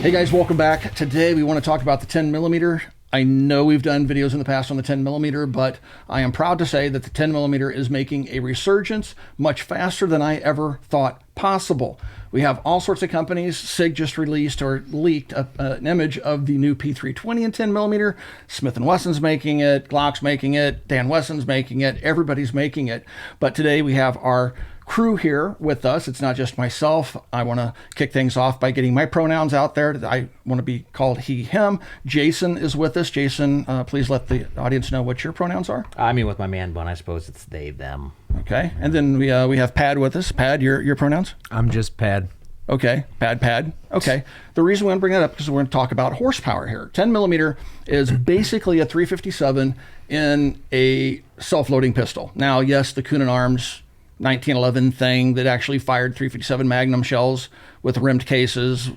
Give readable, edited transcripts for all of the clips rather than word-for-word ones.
Hey guys, welcome back. Today we want to talk about the 10 millimeter. I know we've done videos in the past on the 10 millimeter, but I am proud to say that the 10 millimeter is making a resurgence much faster than I ever thought possible. We have all sorts of companies. SIG just released or leaked an image of the new P320 in 10 millimeter. Smith & Wesson's making it, Glock's making it, Dan Wesson's making it, everybody's making it. But today we have our crew here with us. It's not just myself. I want to kick things off by getting my pronouns out there. I want to be called he, him. Jason is with us. Jason, please let the audience know what your pronouns are. I mean, with my man bun, I suppose it's they, them. Okay. And then we have Pad with us. Pad, your pronouns? I'm just Pad. Okay. Pad. Okay. The reason we want to bring that up is because we're going to talk about horsepower here. 10 millimeter is basically a 357 in a self-loading pistol. Now, yes, the Kunin Arms 1911 thing that actually fired 357 Magnum shells with rimmed cases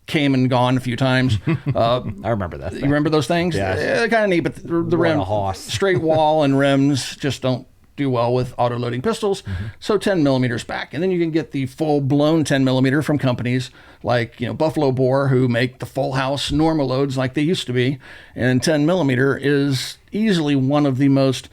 came and gone a few times. I remember that thing. You remember those things? Yeah. Kind of neat, but the rim, straight wall and rims just don't do well with auto-loading pistols. So 10 millimeters back. And then you can get the full-blown 10 millimeter from companies like, Buffalo Bore, who make the full house normal loads like they used to be. And 10 millimeter is easily one of the most...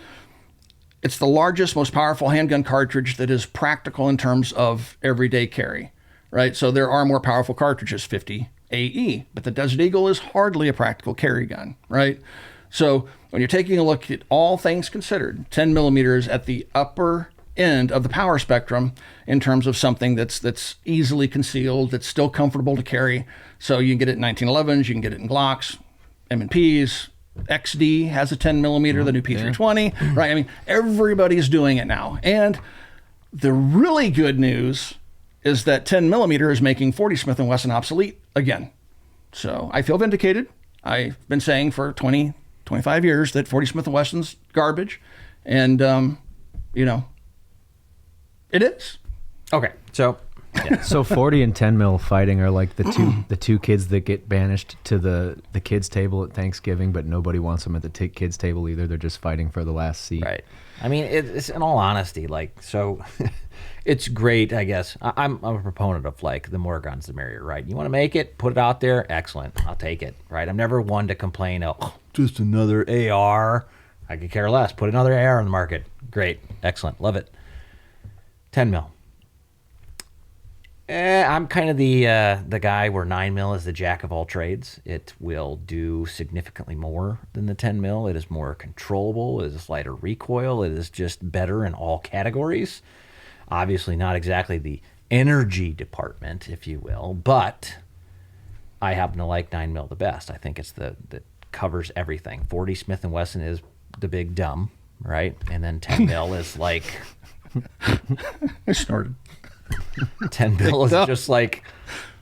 It's the largest, most powerful handgun cartridge that is practical in terms of everyday carry, right? So there are more powerful cartridges, 50 AE, but the Desert Eagle is hardly a practical carry gun, right? So when you're taking a look at all things considered, 10 millimeters at the upper end of the power spectrum in terms of something that's easily concealed, that's still comfortable to carry. So you can get it in 1911s, you can get it in Glocks, M&Ps, XD has a 10 millimeter, the new P320, right? I mean, everybody's doing it now. And the really good news is that 10 millimeter is making 40 Smith & Wesson obsolete again. So I feel vindicated. I've been saying for 20, 25 years that 40 Smith & Wesson's garbage. And, it is. Okay, so... Yeah. So 40 and 10 mil fighting are like the two kids that get banished to the kids table at Thanksgiving, but nobody wants them at the kids table either. They're just fighting for the last seat. Right. I mean, it's in all honesty, it's great, I guess. I'm a proponent of the more guns, the merrier, right? You want to make it, put it out there, excellent. I'll take it, right? I'm never one to complain, just another AR. I could care less. Put another AR on the market. Great, excellent, love it. 10 mil. I'm kind of the guy where 9 mil is the jack of all trades. It will do significantly more than the 10 mil. It is more controllable. It is lighter recoil. It is just better in all categories. Obviously not exactly the energy department, if you will, but I happen to like 9 mil the best. I think it's that covers everything. 40 Smith & Wesson is the big dumb, right? And then 10 mil is like... I snorted. 10 mil is just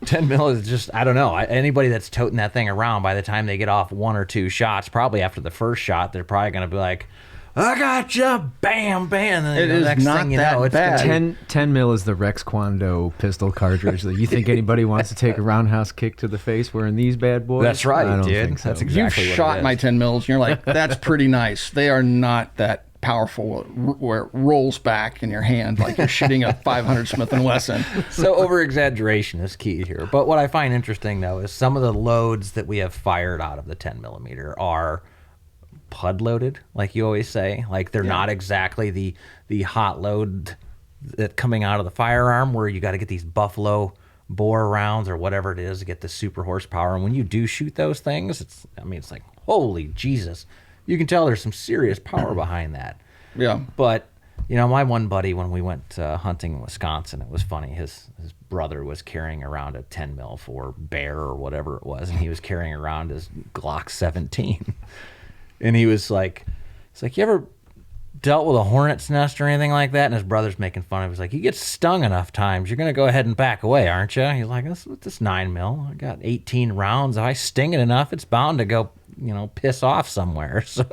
10 mil is just, I don't know. Anybody that's toting that thing around, by the time they get off one or two shots, probably after the first shot, they're probably going to be like, I got you, bam, bam. And then it is next not thing that bad. 10 mil is the Rex Kwando pistol cartridge. You think anybody wants to take a roundhouse kick to the face wearing these bad boys? That's right, I don't dude. think so. That's exactly You've what shot it is. my 10 mils, and you're like, that's pretty nice. They are not that powerful where it rolls back in your hand like you're shooting a 500 Smith & Wesson. So over-exaggeration is key here. But what I find interesting, though, is some of the loads that we have fired out of the 10 millimeter are PUD loaded, like you always say. Like they're not exactly the hot load that coming out of the firearm where you got to get these Buffalo bore rounds or whatever it is to get the super horsepower. And when you do shoot those things, it's like, holy Jesus. You can tell there's some serious power behind that. Yeah. But, my one buddy, when we went hunting in Wisconsin, it was funny. His brother was carrying around a 10 mil for bear or whatever it was, and he was carrying around his Glock 17. And he was like, you ever dealt with a hornet's nest or anything like that? And his brother's making fun of him. He was like, you get stung enough times, you're going to go ahead and back away, aren't you? He's like, this 9 mil. I got 18 rounds. If I sting it enough, it's bound to go, piss off somewhere. So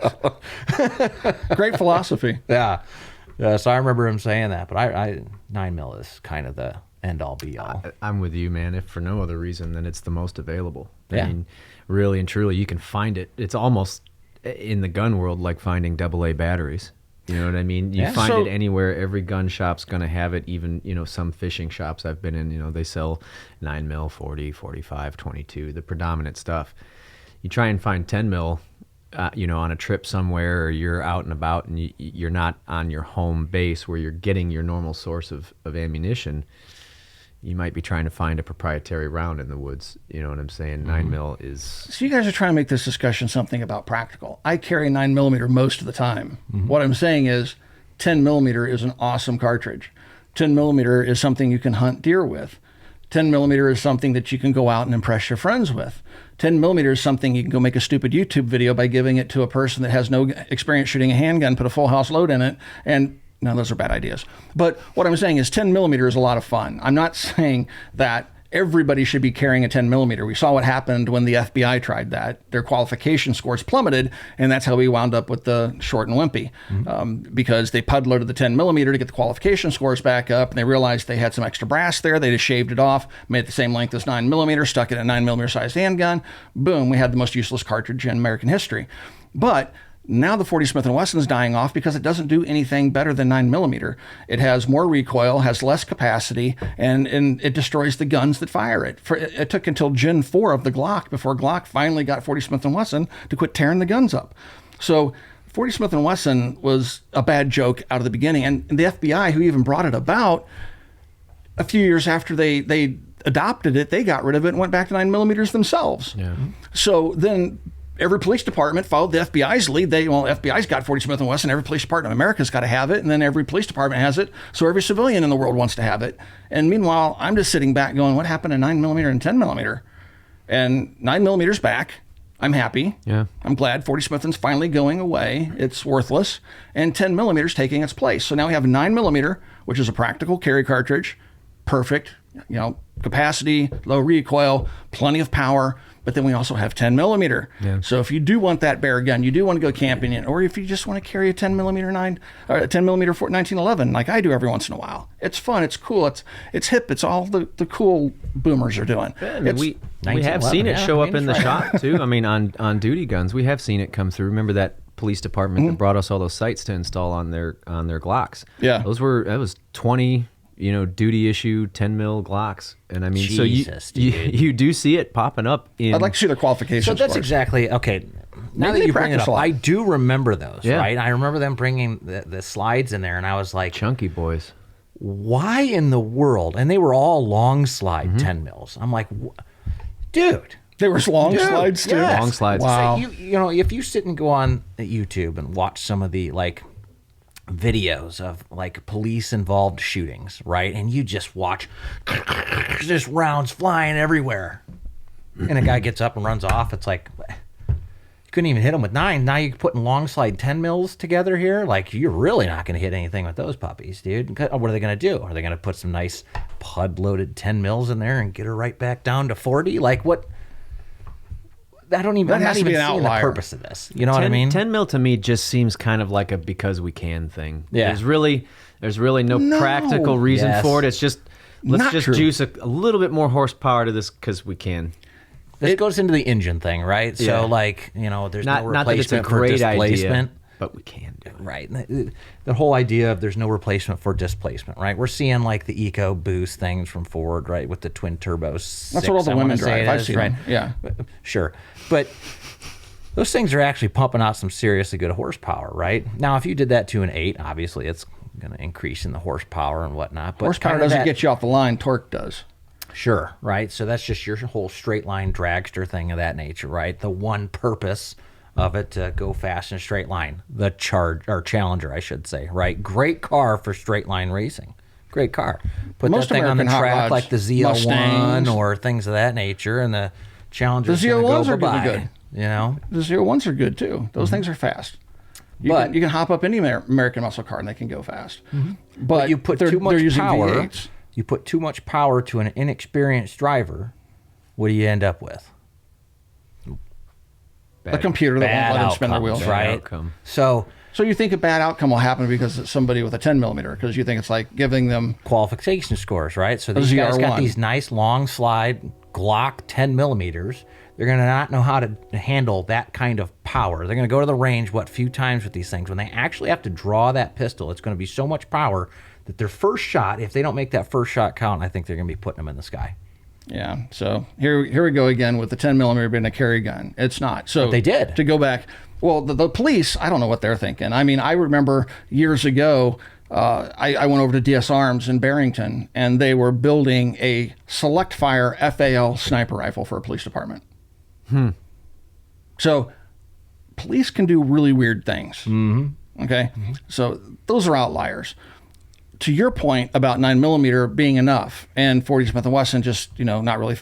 great philosophy. Yeah. So I remember him saying that, but I 9 mil is kind of the end all be all. I'm with you, man. If for no other reason than it's the most available. Yeah. I mean, really and truly, you can find it. It's almost in the gun world like finding AA batteries. You know what I mean? You Yeah. find So- it anywhere. Every gun shop's going to have it. Even, some fishing shops I've been in, they sell 9 mil, 40, 45, 22, the predominant stuff. You try and find 10 mil, on a trip somewhere, or you're out and about and you're not on your home base where you're getting your normal source of ammunition. You might be trying to find a proprietary round in the woods. You know what I'm saying? 9 mil is... So you guys are trying to make this discussion something about practical. I carry 9 millimeter most of the time. What I'm saying is 10 millimeter is an awesome cartridge. 10 millimeter is something you can hunt deer with. 10 millimeter is something that you can go out and impress your friends with. 10 millimeter is something you can go make a stupid YouTube video by giving it to a person that has no experience shooting a handgun, put a full house load in it, and no, those are bad ideas. But what I'm saying is 10 millimeter is a lot of fun. I'm not saying that everybody should be carrying a 10 millimeter. We saw what happened when the FBI tried that. Their qualification scores plummeted, and that's how we wound up with the short and wimpy, because they pud loaded the 10 millimeter to get the qualification scores back up, and they realized they had some extra brass there. They just shaved it off, made it the same length as 9 millimeter, stuck it in a 9 millimeter sized handgun. Boom, we had the most useless cartridge in American history. But now the 40 Smith & Wesson is dying off because it doesn't do anything better than 9 millimeter. It has more recoil, has less capacity, and it destroys the guns that fire it. It took until Gen 4 of the Glock before Glock finally got 40 Smith & Wesson to quit tearing the guns up. So 40 Smith & Wesson was a bad joke out of the beginning. And the FBI, who even brought it about, a few years after they adopted it, they got rid of it and went back to 9 millimeters themselves. Yeah. So then every police department followed the FBI's lead. FBI's got 40 Smith & Wesson. Every police department in America's got to have it, and then every police department has it. So every civilian in the world wants to have it. And meanwhile, I'm just sitting back going, "What happened to 9 millimeter and 10 millimeter?" And 9 millimeter's back. I'm happy. Yeah. I'm glad 40 Smith's finally going away. It's worthless, and 10 millimeter's taking its place. So now we have 9 millimeter, which is a practical carry cartridge, perfect, capacity, low recoil, plenty of power. But then we also have 10 millimeter. Yeah. So if you do want that bear gun, you do want to go camping in, or if you just want to carry a 10 millimeter 1911, like I do every once in a while, it's fun, it's cool, it's hip, it's all the cool boomers are doing. Yeah, we have seen it show up in the shop too. I mean, on duty guns, we have seen it come through. Remember that police department that brought us all those sights to install on their Glocks? Yeah, that was 20. Duty issue 10 mil Glocks. And I mean, Jesus, so you do see it popping up in... I'd like to see their qualifications. So that's scores. exactly, okay. Now Maybe that you they bring it practice up, a lot. I do remember those, Yeah. right? I remember them bringing the slides in there, and I was like, Chunky boys. why in the world? And they were all long slide 10 mils. I'm like, dude. They were long slides too. Yes. Long slides. Wow. So if you sit and go on YouTube and watch some of the videos of police involved shootings, right? And you just watch just rounds flying everywhere. And a guy gets up and runs off. It's like, you couldn't even hit him with 9. Now you're putting long slide 10 mils together here. You're really not going to hit anything with those puppies, dude. What are they going to do? Are they going to put some nice pud loaded 10 mils in there and get her right back down to 40? What? I'm not even seeing the purpose of this. You know what I mean? 10 mil to me just seems kind of like a because we can thing. Yeah. There's really no practical reason Yes. for it. It's just, let's Not just true. juice a little bit more horsepower to this because we can. This goes into the engine thing, right? So, Yeah. there's Not no that it's a replacement for great displacement. idea, but we can do it. Right. The whole idea of there's no replacement for displacement, right? We're seeing the Eco Boost things from Ford, right, with the twin turbos. That's what all the women drive. I've seen them. Yeah. Sure. But those things are actually pumping out some seriously good horsepower, right? Now, if you did that to an 8, obviously it's going to increase in the horsepower and whatnot. But Horsepower doesn't get you off the line. Torque does. Sure, right? So that's just your whole straight line dragster thing of that nature, right? The one purpose of it to go fast in a straight line. The Challenger, I should say, right? Great car for straight line racing. Great car. Put Most that thing on the American hot track rods, like the ZL1 Mustangs. or things of that nature, and the Challenger's The going to ZL1s go are bye-bye. good. You know? The 01s are good too. Those things are fast. You can hop up any American muscle car and they can go fast. But You put they're too much using power. V8s. You put too much power to an inexperienced driver. What do you end up with? A computer that Bad won't let them spin their outcomes, wheels. right? outcome. So So you think a bad outcome will happen because it's somebody with a 10 millimeter, because you think it's like giving them qualification scores, right? So these A guys got ZR1. these nice long slide Glock 10 millimeters. They're going to not know how to handle that kind of power. They're going to go to the range, few times with these things. When they actually have to draw that pistol, it's going to be so much power that their first shot, if they don't make that first shot count, I think they're going to be putting them in the sky. Yeah. So here we go again with the 10 millimeter being a carry gun. It's not. So but they did. To go back. Well, the police, I don't know what they're thinking. I mean, I remember years ago, I went over to DS Arms in Barrington, and they were building a select fire FAL sniper rifle for a police department. So police can do really weird things. Mm-hmm. Okay. Mm-hmm. So those are outliers. To your point about 9 millimeter being enough and 40 Smith & Wesson just, not really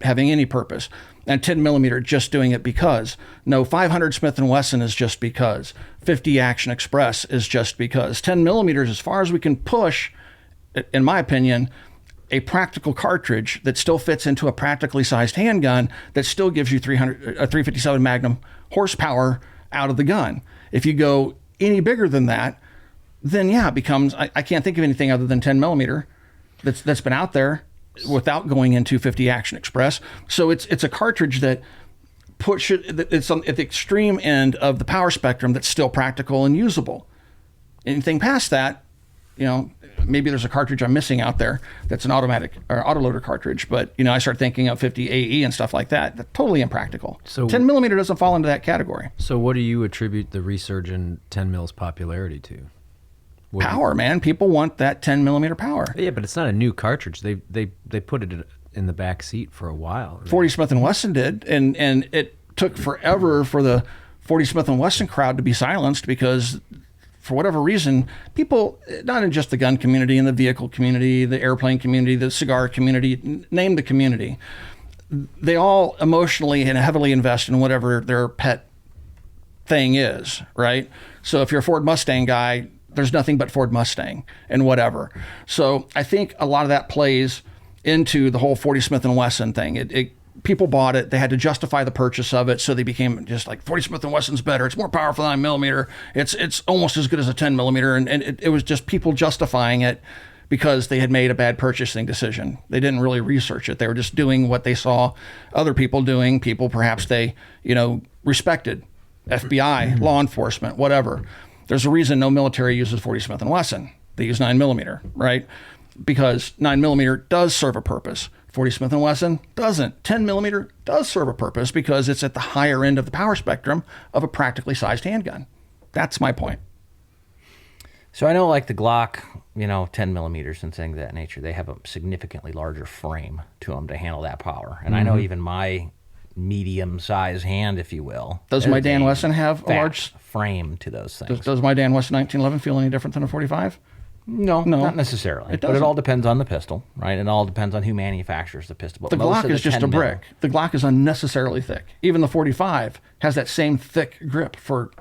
having any purpose, and 10 millimeter just doing it because. No, 500 Smith & Wesson is just because. 50 Action Express is just because. 10 millimeters, as far as we can push, in my opinion, a practical cartridge that still fits into a practically sized handgun that still gives you 357 Magnum horsepower out of the gun. If you go any bigger than that, then yeah, it becomes, I can't think of anything other than 10 millimeter that's been out there without going into 50 Action Express. So it's a cartridge that it's at the extreme end of the power spectrum that's still practical and usable. Anything past that, maybe there's a cartridge I'm missing out there that's an automatic or autoloader cartridge, but I start thinking of 50 AE and stuff like that. That's totally impractical. So 10 millimeter doesn't fall into that category. So what do you attribute the resurgent 10 mil's popularity to? Power, man. People want that 10 millimeter power. Yeah, but it's not a new cartridge. They put it in the back seat for a while. Right? 40 Smith & Wesson did, and it took forever for the 40 Smith & Wesson crowd to be silenced because for whatever reason, people, not in just the gun community, in the vehicle community, the airplane community, the cigar community, name the community, they all emotionally and heavily invest in whatever their pet thing is, right? So if you're a Ford Mustang guy, there's nothing but Ford Mustang and whatever. So I think a lot of that plays into the whole 40 Smith & Wesson thing. People bought it. They had to justify the purchase of it. So they became just like 40 Smith & Wesson's better. It's more powerful than 9 millimeter. It's almost as good as a 10 millimeter. And it was just people justifying it because they had made a bad purchasing decision. They didn't really research it. They were just doing what they saw other people doing. People perhaps they, respected. FBI, law enforcement, whatever. There's a reason no military uses 40 Smith & Wesson. They use 9 millimeter, right? Because 9 millimeter does serve a purpose. 40 Smith & Wesson doesn't. 10 millimeter does serve a purpose because it's at the higher end of the power spectrum of a practically sized handgun. That's my point. So I know like the Glock, 10 millimeters and things of that nature, they have a significantly larger frame to them to handle that power. And I know even my medium-sized hand, if you will. Does my Dan Wesson have a large frame to those things? Does my Dan Wesson 1911 feel any different than a 45? No, not necessarily. But it all depends on the pistol, right? It all depends on who manufactures the pistol. But the Glock is just a brick. The Glock is unnecessarily thick. Even the 45 has that same thick grip for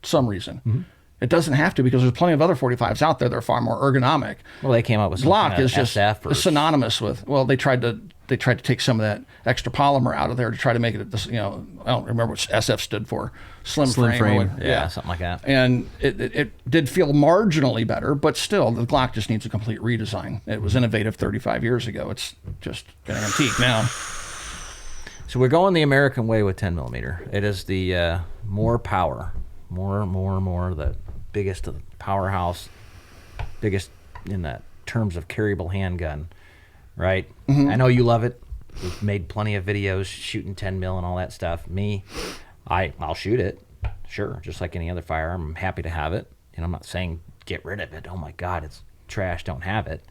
some reason. Mm-hmm. It doesn't have to because there's plenty of other 45s out there that are far more ergonomic. Well, they came up with some Glock kind of is just SF or synonymous with. Well, they tried to take some of that extra polymer out of there to try to make it. I don't remember what SF stood for. Slim frame. Yeah, something like that. And it did feel marginally better, but still, the Glock just needs a complete redesign. It was innovative 35 years ago. It's just an antique now. So we're going the American way with 10 millimeter. It is the more power, more the biggest powerhouse, biggest in the terms of carryable handgun, right? Mm-hmm. I know you love it. We've made plenty of videos shooting 10 mil and all that stuff. Me, I'll shoot it, sure, just like any other firearm. I'm happy to have it. I'm not saying get rid of it. Oh my God, it's trash. Don't have it.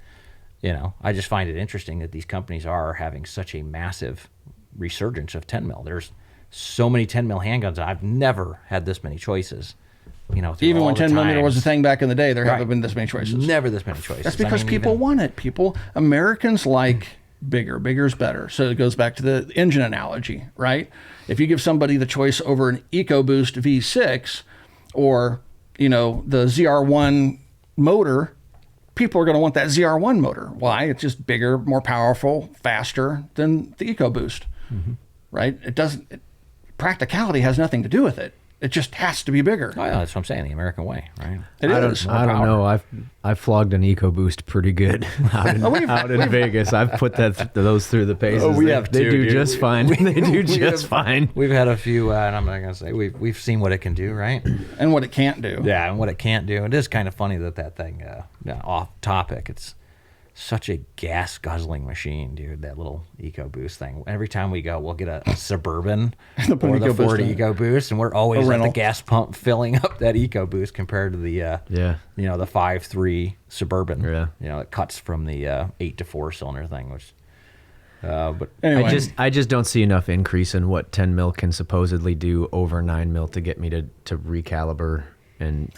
I just find it interesting that these companies are having such a massive resurgence of 10 mil. There's so many 10 mil handguns. I've never had this many choices. Even when 10 millimeter was a thing back in the day, there haven't been this many choices. Never this many choices. That's because people want it. Americans like bigger. Bigger's better. So it goes back to the engine analogy, right? If you give somebody the choice over an EcoBoost V6 or, the ZR1 motor, people are going to want that ZR1 motor. Why? It's just bigger, more powerful, faster than the EcoBoost, right? Practicality has nothing to do with it. It just has to be bigger. Oh, yeah, that's what I'm saying. The American way, right? It is. I don't know. I've flogged an EcoBoost pretty good out in Vegas. I've put those through the paces. Oh, we have They too, do dude. just fine. They do just fine. We've had a few, and I'm not gonna say we've seen what it can do, right? And what it can't do. Yeah, and what it can't do. It is kind of funny that thing. Off topic. It's such a gas guzzling machine, dude. That little EcoBoost thing. Every time we go, we'll get a Suburban or the Ford EcoBoost, and we're always at the gas pump filling up that EcoBoost compared to the the 5.3 Suburban. Yeah, it cuts from the 8 to 4 cylinder thing, which. But anyway. I just don't see enough increase in what 10 mil can supposedly do over 9 mil to get me to recalibrate and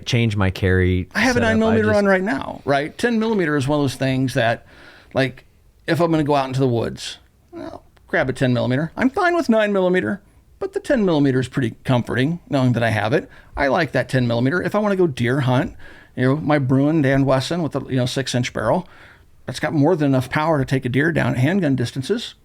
change my carry. I have a 9mm on right now, right? 10mm is one of those things that, like, if I'm going to go out into the woods, I'll grab a 10mm. I'm fine with 9mm, but the 10mm is pretty comforting knowing that I have it. I like that 10mm. If I want to go deer hunt, my Bruin Dan Wesson with a 6-inch barrel, that's got more than enough power to take a deer down at handgun distances,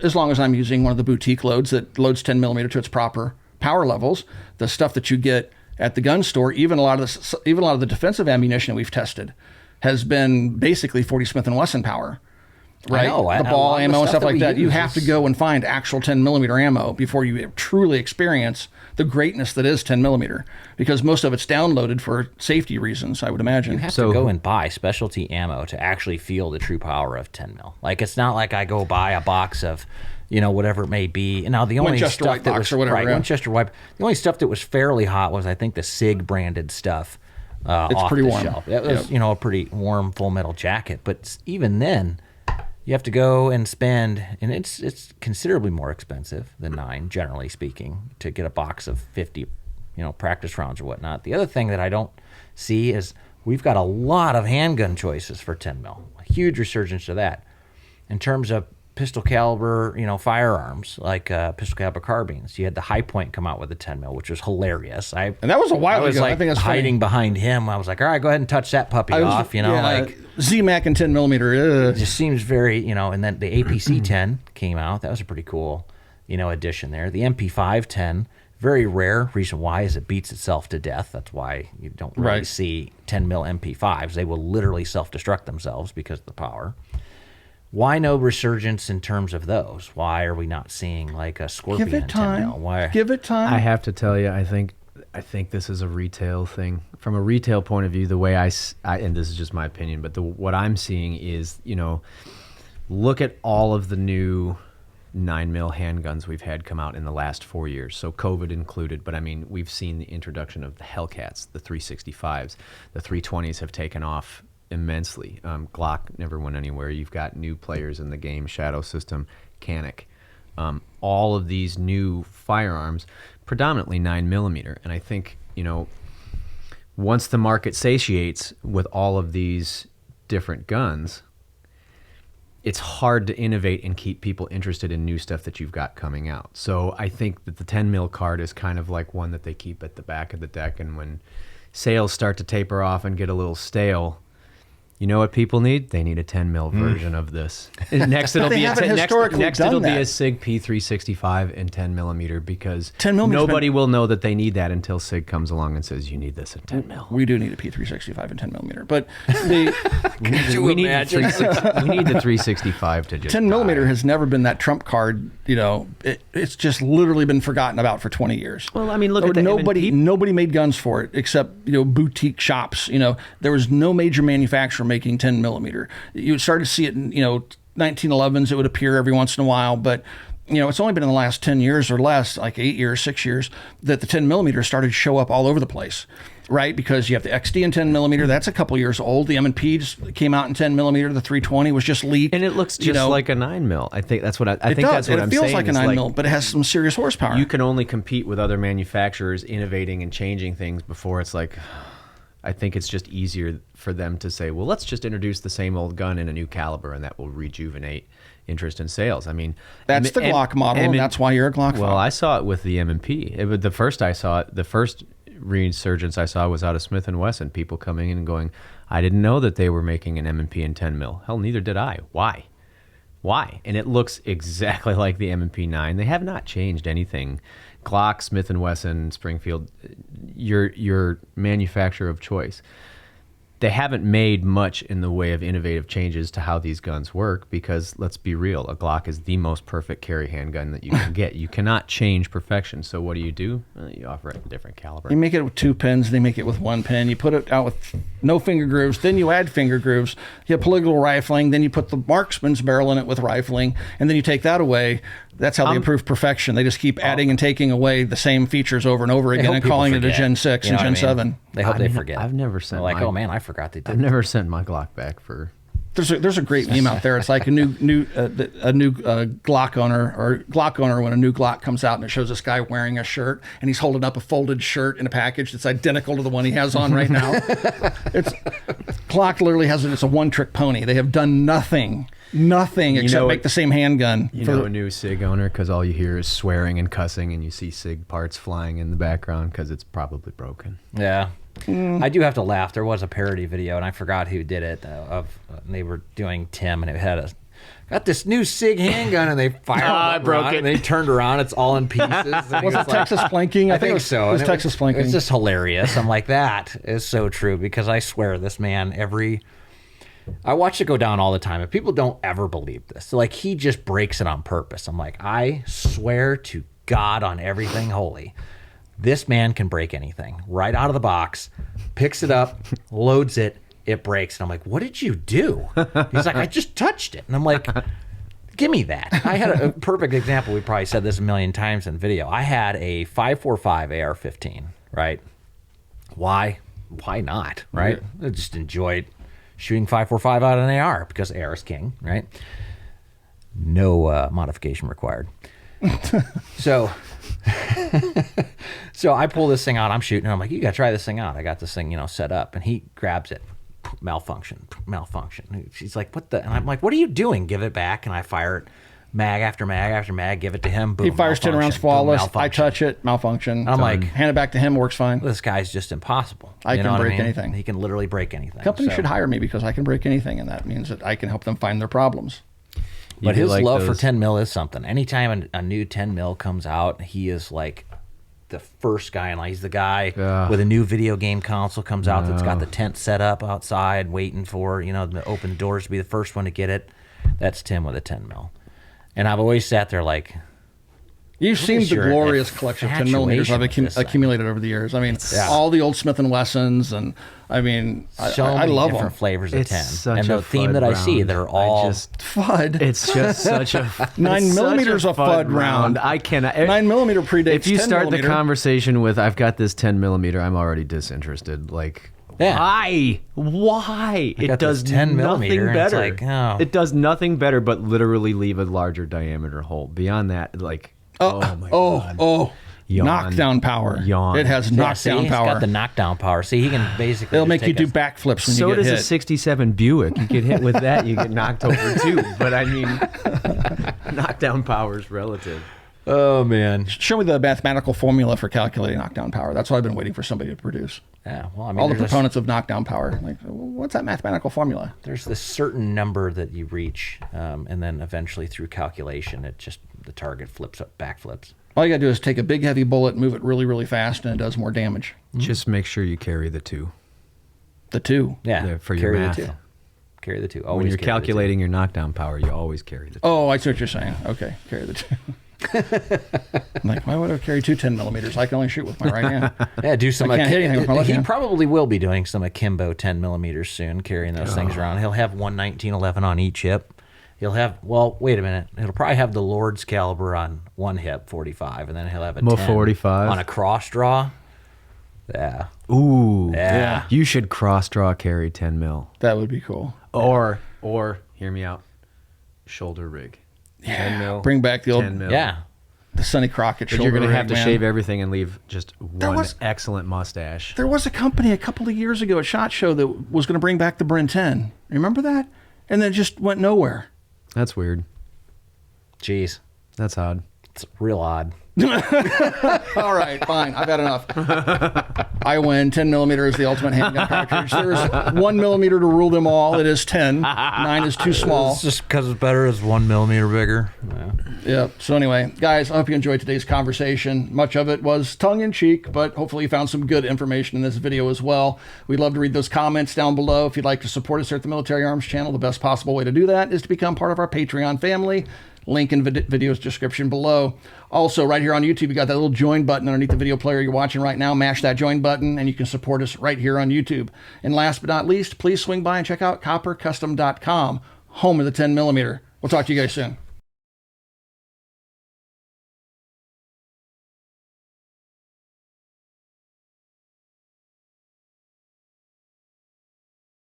as long as I'm using one of the boutique loads that loads 10mm to its proper power levels. The stuff that you get at the gun store, even a lot of the defensive ammunition we've tested has been basically 40 Smith & Wesson power, right? The ball ammo and stuff like that. You have to go and find actual 10mm ammo before you truly experience the greatness that is 10mm, because most of it's downloaded for safety reasons, I would imagine. You have to go and buy specialty ammo to actually feel the true power of 10 mil. Like, it's not like I go buy a box of whatever it may be. Now, the only Winchester stuff White that box was or whatever, yeah. Winchester White. The only stuff that was fairly hot was, I think, the SIG branded stuff. It's off pretty the warm. Shelf. It was, a pretty warm Full Metal jacket. But even then, you have to go and spend, and it's considerably more expensive than 9, generally speaking, to get a box of 50, practice rounds or whatnot. The other thing that I don't see is we've got a lot of handgun choices for 10 mil. A huge resurgence to that. In terms of pistol caliber, firearms, like pistol caliber carbines. You had the High Point come out with a 10 mil, which was hilarious. And that was a while ago. Like, I think that's hiding funny. behind him. I was like, all right, go ahead and touch that puppy off. Like ZMAC and 10mm. It just seems very, and then the APC 10 came out. That was a pretty cool, addition there. The MP5 10, very rare. Reason why is it beats itself to death. That's why you don't really see 10 mil MP5s. They will literally self-destruct themselves because of the power. Why no resurgence in terms of those? Why are we not seeing like a Scorpion? Give it time. 10 mil? Why? Give it time. I have to tell you, I think this is a retail thing. From a retail point of view, the way I and this is just my opinion, but what I'm seeing is, look at all of the new 9mm handguns we've had come out in the last 4 years, so COVID included. But I mean, we've seen the introduction of the Hellcats, the 365s, the 320s have taken off immensely. Glock never went anywhere. You've got new players in the game, Shadow System, Canic. All of these new firearms, predominantly 9mm. And I think, once the market satiates with all of these different guns, it's hard to innovate and keep people interested in new stuff that you've got coming out. So I think that the 10 mil card is kind of like one that they keep at the back of the deck. And when sales start to taper off and get a little stale, you know what people need? They need a 10 mil version of this. Next, it'll be a SIG P365 and 10mm, because nobody will know that they need that until SIG comes along and says you need this in 10 mil. We do need a P365 and 10mm, but we need the 365 to just 10mm has never been that trump card. It's just literally been forgotten about for 20 years. Well, I mean, look at the nobody made guns for it except boutique shops. There was no major manufacturer making 10mm. You would start to see it in 1911s. It would appear every once in a while, but it's only been in the last 10 years or less, like 8 years, 6 years, that the 10mm started to show up all over the place, right? Because you have the XD in 10mm. That's a couple years old. The M&P just came out in 10mm. The 320 was just leaked, and it looks just like a 9mm. I think that's what I think. That's what I'm saying. It feels like a 9mm, but it has some serious horsepower. You can only compete with other manufacturers innovating and changing things before it's like. I think it's just easier for them to say, well, let's just introduce the same old gun in a new caliber, and that will rejuvenate interest in sales. I mean, that's the Glock model, and that's why you're a Glock fan. Well, I saw it with the M&P. The first resurgence I saw was out of Smith & Wesson, people coming in and going, I didn't know that they were making an M&P in 10 mil. Hell, neither did I. Why? Why? And it looks exactly like the M&P 9. They have not changed anything. Glock, Smith & Wesson, Springfield, your manufacturer of choice. They haven't made much in the way of innovative changes to how these guns work because, let's be real, a Glock is the most perfect carry handgun that you can get. You cannot change perfection. So what do? You offer it a different caliber. You make it with 2 pins, they make it with 1 pin. You put it out with no finger grooves, then you add finger grooves. You have polygonal rifling, then you put the marksman's barrel in it with rifling, and then you take that away. That's how they improve perfection. They just keep adding and taking away the same features over and over again and calling it a Gen 6 and Gen 7. They hope they forget. I've never sent They're like, oh man, I forgot they did. I've never sent my Glock back for... There's a great meme out there. It's like a new Glock owner when a new Glock comes out and it shows this guy wearing a shirt and he's holding up a folded shirt in a package that's identical to the one he has on right now. Glock literally it's a one-trick pony. They have done nothing except make the same handgun. You know a new SIG owner because all you hear is swearing and cussing and you see SIG parts flying in the background because it's probably broken. Yeah. I do have to laugh. There was a parody video, and I forgot who did it. They were doing Tim, and it had got this new SIG handgun, and they fired it, and they turned around. It's all in pieces. Was it Texas Planking? I think so. It was Texas Planking. It's just hilarious. I'm like, that is so true because I swear this man I watch it go down all the time, and people don't ever believe this. So, like, he just breaks it on purpose. I'm like, I swear to God on everything holy. This man can break anything right out of the box, picks it up, loads it, it breaks. And I'm like, what did you do? He's like, I just touched it. And I'm like, give me that. I had a perfect example. We probably said this a million times in video. I had a 545 AR-15, right? Why? Why not, right? I just enjoyed shooting 545 out of an AR because AR is king, right? No modification required. So I pull this thing out, I'm shooting, and I'm like, you gotta try this thing out. I got this thing, set up, and he grabs it. Malfunction. She's like, what the? And I'm like, what are you doing? Give it back, and I fire it. Mag after mag after mag, give it to him. Boom, he fires 10 rounds flawless. Boom, I touch it, malfunction. I'm like, hand it back to him, works fine. This guy's just impossible. I can break anything. He can literally break anything. Companies should hire me because I can break anything, and that means that I can help them find their problems. But his love for 10 mil is something. Anytime a new 10 mil comes out, he is like the first guy in line. He's the guy with a new video game console comes out that's got the tent set up outside waiting for, the open doors to be the first one to get it. That's Tim with a 10 mil. And I've always sat there like, you've seen the glorious collection of 10 millimeters I've accumulated over the years. I mean, all the old Smith & Wessons, and I mean, I love different them. flavors of 10. Such and the theme that I see, they're all FUD. It's just such a 9 millimeters a FUD round. I cannot. 9 millimeter predates. If you 10 start millimeter. the conversation with, "I've got this 10 millimeter," I'm already disinterested. Like, why? Why? It does 10 nothing better. It's like, It does nothing better but literally leave a larger diameter hole. Beyond that, like. Oh my God. Yawn. Knockdown power. Yawn. It has knockdown power. It's got the knockdown power. See, he can basically. It'll make you do backflips when you get hit. So does a '67 Buick. You get hit with that, you get knocked over too. But I mean, knockdown power is relative. Oh man! Show me the mathematical formula for calculating knockdown power. That's what I've been waiting for somebody to produce. Yeah, well, I mean, all the proponents of knockdown power, like, what's that mathematical formula? There's this certain number that you reach, and then eventually through calculation, the target flips up, backflips. All you gotta do is take a big heavy bullet, move it really, really fast, and it does more damage. Just make sure you carry the 2. The 2. Yeah, for your math. The 2. Carry the 2. Always when you're calculating your knockdown power, you always carry the 2. Oh, I see what you're saying. Okay, carry the 2. I'm like, why would I carry 2 10 millimeters? I can only shoot with my right hand. Yeah, do some. I can't hit anything with my left he hand. probably will be doing some akimbo 10 millimeters soon, carrying those things around. He'll have one 1911 on each hip. He'll have, well, wait a minute. He'll probably have the Lord's caliber on one hip, 45, and then he'll have a 10 45 on a cross draw. Yeah. Ooh. Yeah. You should cross draw carry 10 mil. That would be cool. Or hear me out. Shoulder rig. 10 mil. Bring back the old 10 mil. Yeah. the Sonny Crockett shoulder. But you're going to have rig, to man. shave everything and leave just one excellent mustache. There was a company a couple of years ago at SHOT Show that was going to bring back the Bren 10. Remember that? And then it just went nowhere. That's weird. Jeez. That's odd. It's real odd. All right, fine. I've had enough. I win. 10 millimeter is the ultimate handgun cartridge. There's 1 millimeter to rule them all. It is 10. 9 is too small. It's just because it's better. It's 1 millimeter bigger. Yeah. Yep. So anyway, guys, I hope you enjoyed today's conversation. Much of it was tongue-in-cheek, but hopefully you found some good information in this video as well. We'd love to read those comments down below. If you'd like to support us here at the Military Arms Channel, the best possible way to do that is to become part of our Patreon family. Link in video's description below. Also, right here on YouTube, you got that little join button underneath the video player you're watching right now. Mash that join button, and you can support us right here on YouTube. And last but not least, please swing by and check out coppercustom.com, home of the 10 millimeter. We'll talk to you guys soon.